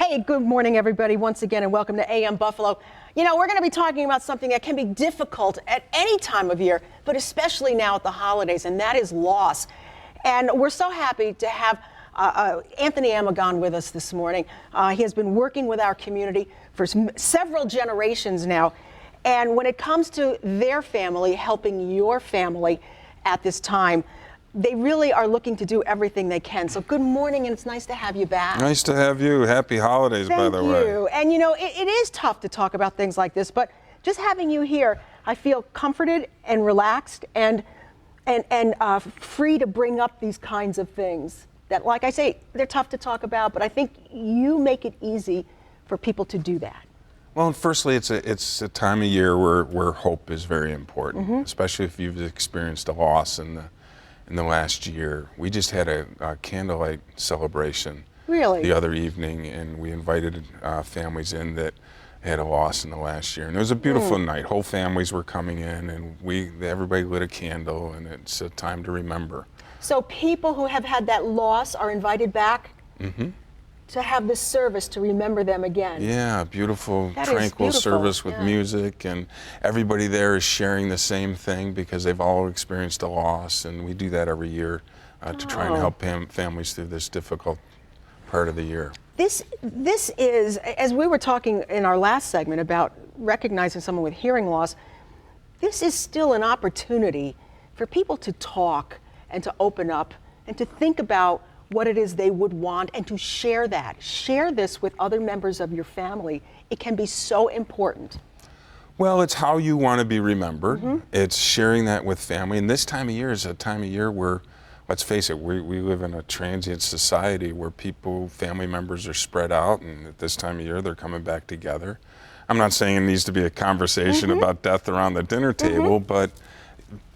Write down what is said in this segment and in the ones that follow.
Hey, good morning, everybody, once again, and welcome to AM Buffalo. You know, we're going to be talking about something that can be difficult at any time of year, but especially now at the holidays, and that is loss. And we're so happy to have Anthony Amigone with us this morning. He has been working with our community for several generations now. And when it comes to their family, helping your family at this time, they really are looking to do everything they can. So good morning, and it's nice to have you back. Nice to have you. Happy holidays, by the way. Thank you. And you know, it is tough to talk about things like this, but just having you here, I feel comforted and relaxed and free to bring up these kinds of things that, like I say, they're tough to talk about, but I think you make it easy for people to do that. Well, firstly, it's a time of year where hope is very important, especially if you've experienced a loss in the last year. We just had a candlelight celebration the other evening, and we invited families in that had a loss in the last year. And it was a beautiful night. Whole families were coming in, and everybody lit a candle, and it's a time to remember. So people who have had that loss are invited back to have this service to remember them again. Yeah, beautiful, tranquil service with music, and everybody there is sharing the same thing because they've all experienced a loss, and we do that every year to try and help families through this difficult part of the year. This is, as we were talking in our last segment about recognizing someone with hearing loss, this is still an opportunity for people to talk and to open up and to think about what it is they would want and to share that. Share this with other members of your family. It can be so important. Well, it's how you want to be remembered. It's sharing that with family. And this time of year is a time of year where, let's face it, we live in a transient society where family members are spread out, and at this time of year they're coming back together. I'm not saying it needs to be a conversation about death around the dinner table, but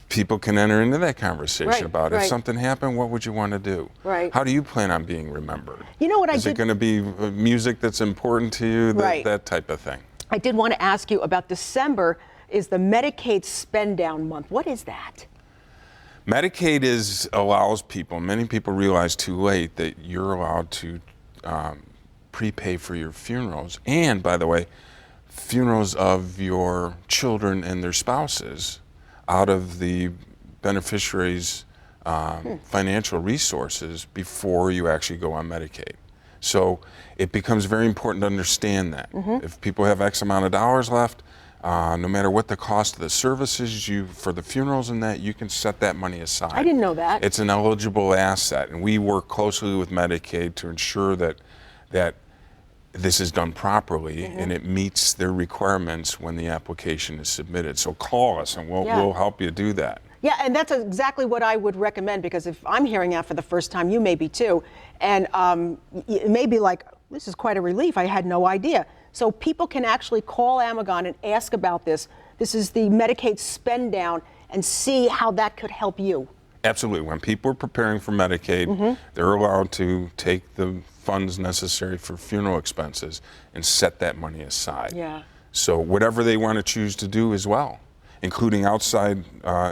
people can enter into that conversation about if something happened, what would you want to do? How do you plan on being remembered? You know what Is it going to be music that's important to you? That type of thing. I did want to ask you about December is the Medicaid spend down month. What is that? Medicaid allows people, many people realize too late, that you're allowed to prepay for your funerals. And by the way, funerals of your children and their spouses out of the beneficiary's financial resources before you actually go on Medicaid. So it becomes very important to understand that. If people have X amount of dollars left, no matter what the cost of the services for the funerals and that, you can set that money aside. I didn't know that. It's an eligible asset, and we work closely with Medicaid to ensure that this is done properly and it meets their requirements when the application is submitted. So call us and we'll help you do that. Yeah, and that's exactly what I would recommend, because if I'm hearing that for the first time, you may be too. And it may be like, this is quite a relief, I had no idea. So people can actually call Amigone and ask about this. This is the Medicaid spend down, and see how that could help you. Absolutely. When people are preparing for Medicaid, they're allowed to take the funds necessary for funeral expenses and set that money aside. Yeah. So whatever they want to choose to do as well, including outside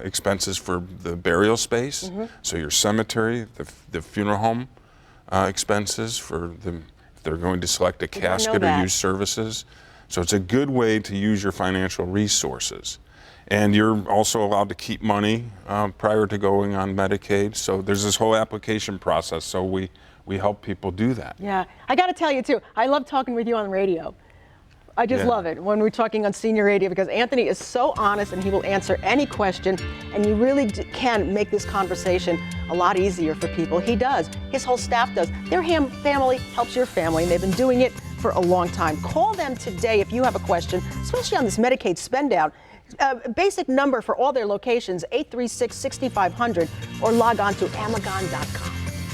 expenses for the burial space, so your cemetery, the funeral home expenses if they're going to select a casket or use services. So it's a good way to use your financial resources. And you're also allowed to keep money prior to going on Medicaid. So there's this whole application process. So we help people do that. Yeah, I got to tell you too, I love talking with you on the radio. I just love it when we're talking on senior radio, because Anthony is so honest and he will answer any question, and you really can make this conversation a lot easier for people. He does. His whole staff does. Their family helps your family, and they've been doing it for a long time. Call them today if you have a question, especially on this Medicaid spend down. Basic number for all their locations, 836-6500, or log on to amigone.com.